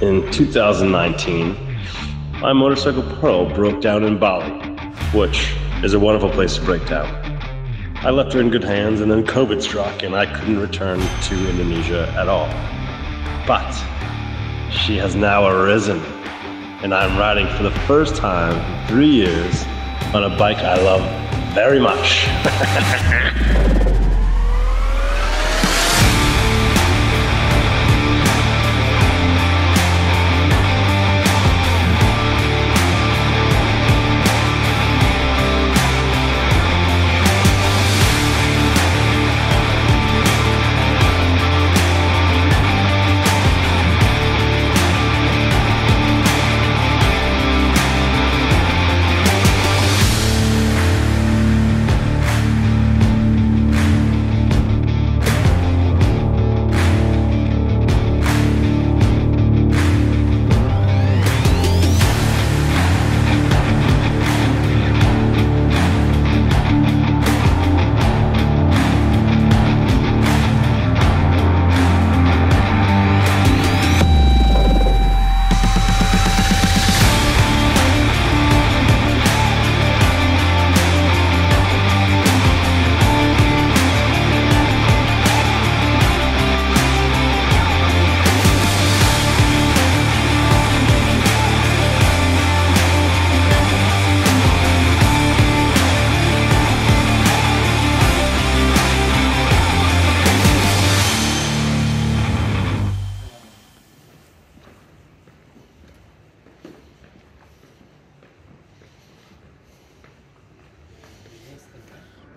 In 2019, my motorcycle Pearl broke down in Bali, which is a wonderful place to break down. I left her in good hands, and then COVID struck and I couldn't return to Indonesia at all. But she has now arisen, and I'm riding for the first time in 3 years on a bike I love very much.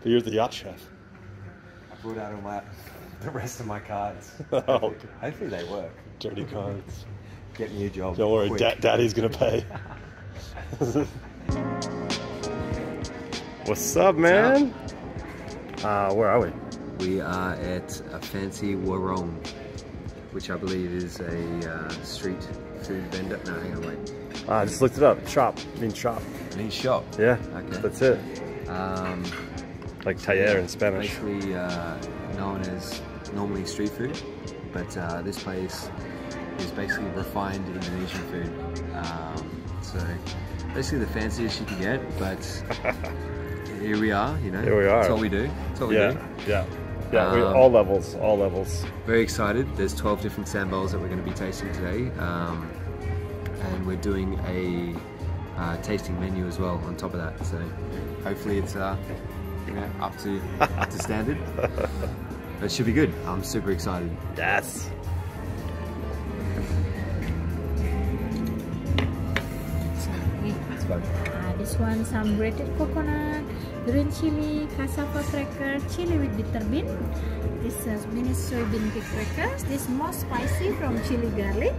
You're the yacht chef. I brought out all the rest of my cards. Oh, hopefully they work. Dirty cards. Get me a job. Don't worry, Daddy's gonna pay. What's up, man? Where are we? We are at a fancy warung, which I believe is a street food vendor. No, hang on, wait. I just looked it up. Shop. Means shop. Means shop. Yeah. Okay. That's it. Like taller in Spanish. Basically known as normally street food, but this place is basically refined Indonesian food. So basically the fanciest you can get, but here we are, you know. Here we are. That's what we do. That's what we do. Yeah, we, all levels, all levels. Very excited. There's 12 different sambals that we're going to be tasting today. And we're doing a tasting menu as well on top of that. So hopefully it's you know, up to standard. But it should be good. I'm super excited. Yes. This one, some grated coconut, green chili, cassava cracker, chili with bitter bean. This is mini soybean cake crackers. This more spicy from chili garlic.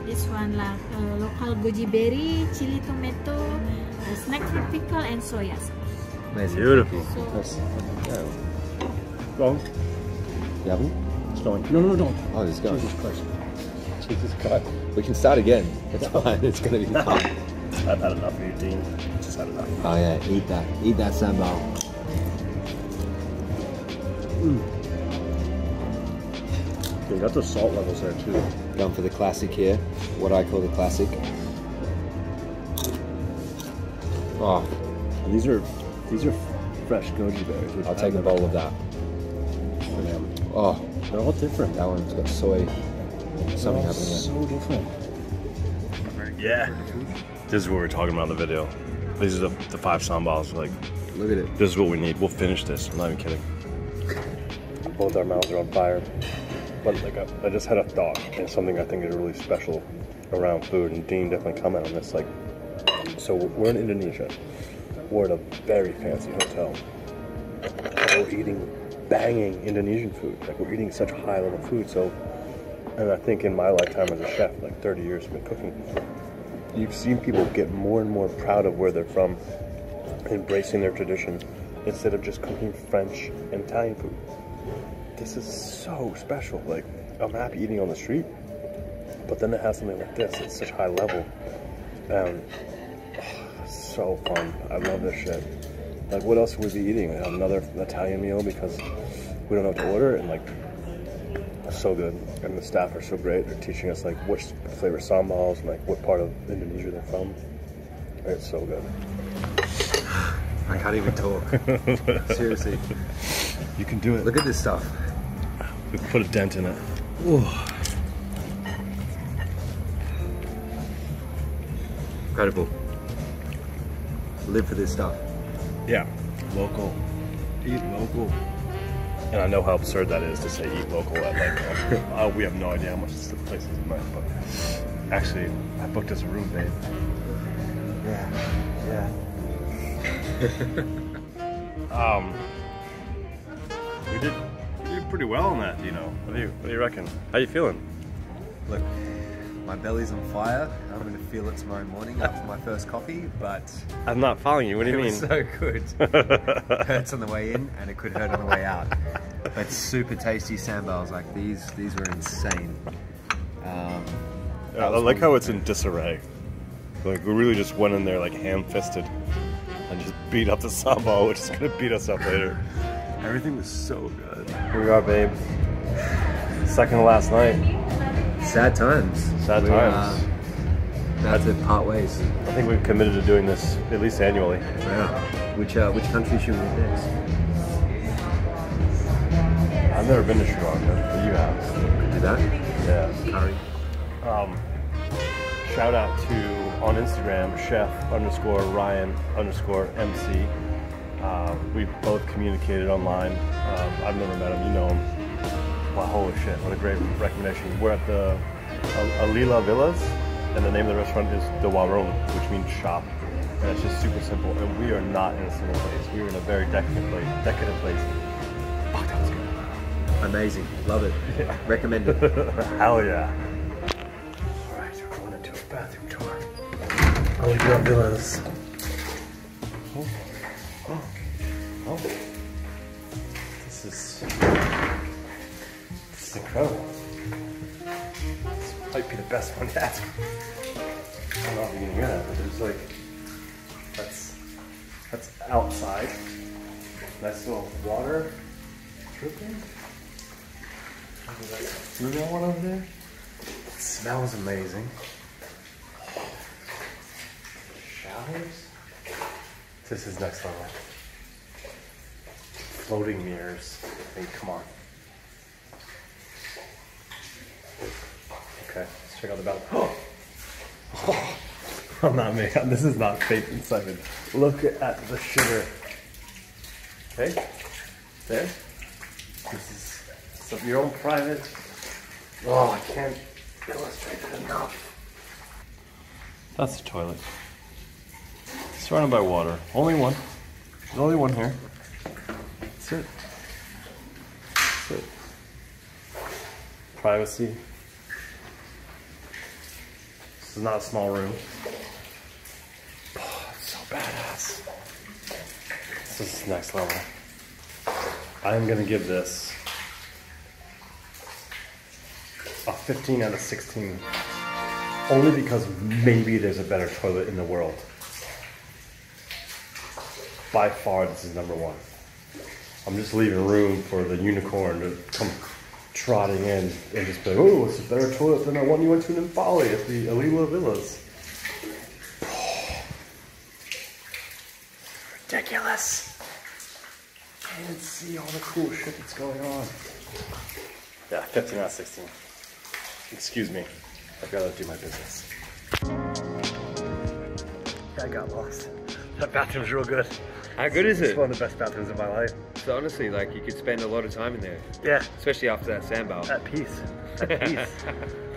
This one like local goji berry, chili tomato, snack fruit pickle, and soya sauce. Beautiful. So, Go. You haven't? It's going. No, don't. Oh, it's going. Jesus Christ. Jesus Christ. We can start again. It's fine. It's going to be fine. I've had enough of you, Dean. Just had enough. Oh yeah, eat that. Eat that sambal. You got the salt levels there too. Going for the classic here. What I call the classic. Oh, And these are fresh goji berries. I'll take a bowl of that. Oh, They're all different. that one's got soy. Something happening there. So different. Yeah. This is what we were talking about in the video. These are the 5 sambals. Like, Look at it. this is what we need. We'll finish this. I'm not even kidding. Both our mouths are on fire. But like, I just had a thought, and something I think is really special around food. And Dean definitely commented on this. Like, so we're in Indonesia. We're at a very fancy hotel. We're eating banging Indonesian food. Like, we're eating such high level food. So, and I think in my lifetime as a chef, like 30 years of cooking, you've seen people get more and more proud of where they're from, embracing their tradition, instead of just cooking French and Italian food. This is so special. Like, I'm happy eating on the street, but then to have something like this, it's such high level. So fun. I love this shit. Like, what else would we be eating? Another Italian meal because we don't know what to order, and like so good, and the staff are so great. They're teaching us like which flavor sambals and like what part of Indonesia they're from. It's so good. I can't even talk. Seriously. You can do it. Look at this stuff. We put a dent in it. Ooh. Incredible. Live for this stuff. Yeah. Local. Eat local. And I know how absurd that is to say eat local at like, we have no idea how much this place is nice, but actually, I booked us a room, babe. Yeah. We did pretty well on that, you know. What do you reckon? How you feeling? Look, my belly's on fire. I'm going to feel it tomorrow morning after my first coffee, but I'm not following you. What do you mean? It was so good. It hurts on the way in, and it could hurt on the way out. But super tasty sambals, like these were insane. I like how it's in disarray. Like we really just went in there like ham-fisted and just beat up the sambal, which is gonna beat us up later. Everything was so good. Here we are, babe. Second to last night. Sad times. Sad times. About to part ways. I think we've committed to doing this at least annually. Yeah. Which country should we hit next? I've never been to Sri Lanka, but you have. Could do that. Yeah. Curry. Shout out to, on Instagram, chef_Ryan_MC. We both communicated online. I've never met him, you know him. Wow, holy shit, what a great recommendation. We're at the Alila Villas, and the name of the restaurant is the Warung, which means shop. And it's just super simple, and we are not in a simple place. We are in a very decadent place. Fuck, that was good. Amazing. Love it. Yeah. Recommend it. Hell yeah. Alright, we're going into a bathroom tour. Alila Villas. Oh. This is incredible. This might be the best one yet. I don't know if you can hear that, but there's like, that's outside. Nice little water dripping. See that one over there? It smells amazing. Showers? This is next level. Floating mirrors. I mean, come on. Okay, let's check out the bathroom. Oh, I'm not making. This is not fake excitement. Look at the sugar. Okay, there. This is your own private. Oh, I can't illustrate it enough. That's the toilet. Surrounded by water. Only one. There's only one here. That's it. That's it. Privacy. This is not a small room. Oh, it's so badass. This is next level. I'm gonna give this a 15 out of 16. Only because maybe there's a better toilet in the world. By far, this is number one. I'm just leaving room for the unicorn to come trotting in and just be like, oh, it's a better toilet than the one you went to in Bali at the Alila Villas. Ridiculous. Can't see all the cool shit that's going on. Yeah, 15 out of 16. Excuse me. I've got to do my business. Yeah, I got lost. That bathroom's real good. How good is it? It's one of the best bathrooms of my life. So honestly, like you could spend a lot of time in there. Yeah. Especially after that sambal. At peace. At peace.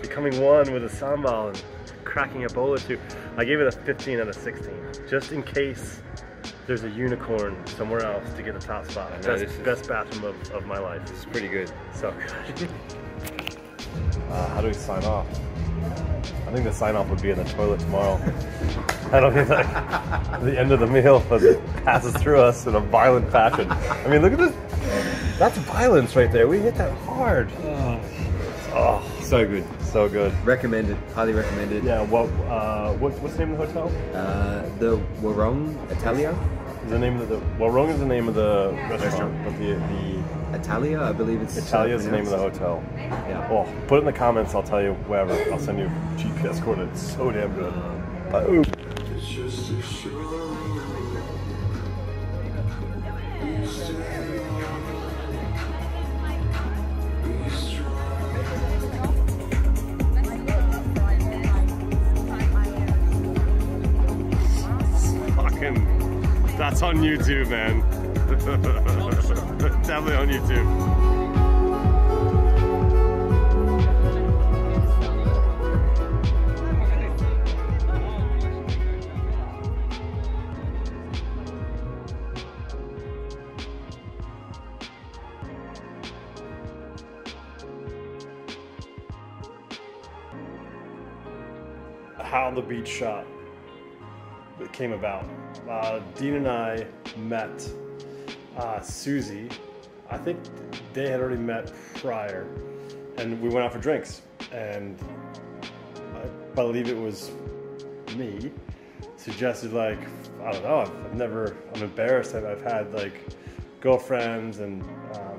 Becoming one with a sambal and cracking a bowl or two. I gave it a 15 out of 16. Just in case there's a unicorn somewhere else to get the top spot. Best bathroom of my life. This is pretty good. So good. How do we sign off? I think the sign off would be in the toilet tomorrow. I don't think like the end of the meal as it passes through us in a violent fashion. I mean, look at this. That's violence right there. We hit that hard. Oh, so good. So good. Recommended. Highly recommended. Yeah, what's the name of the hotel? The Warung Italia. The name of the Warung is the name of the restaurant, but the Italia, I believe it's Italia is the name of the hotel. Yeah. Oh, put it in the comments. I'll tell you wherever. I'll send you GPS coordinates. It's so damn good. Boom. That's on YouTube, man. Definitely on YouTube. How the beach shot came about. Dean and I met Susie. I think they had already met prior, and we went out for drinks. And I believe it was me suggested, like, I don't know. I'm embarrassed that I've had like girlfriends and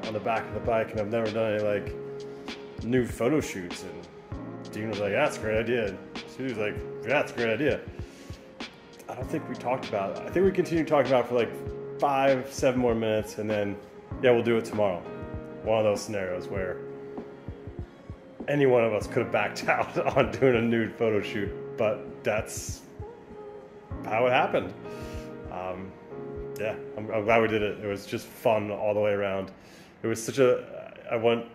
on the back of the bike, and I've never done any like nude photo shoots. And Dean was like, "Yeah, that's a great idea." Susie was like, "Yeah, that's a great idea." I don't think we talked about it. I think we continued talking about it for like 5-7 more minutes, and then, yeah, we'll do it tomorrow. One of those scenarios where any one of us could have backed out on doing a nude photo shoot, but that's how it happened. Yeah, I'm glad we did it. It was just fun all the way around. It was I want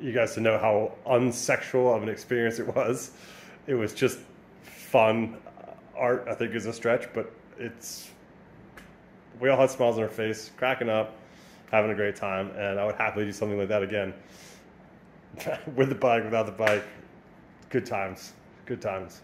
you guys to know how unsexual of an experience it was. It was just fun. Art, I think, is a stretch, but we all had smiles on our face, cracking up, having a great time, and I would happily do something like that again. With the bike, without the bike, good times, good times.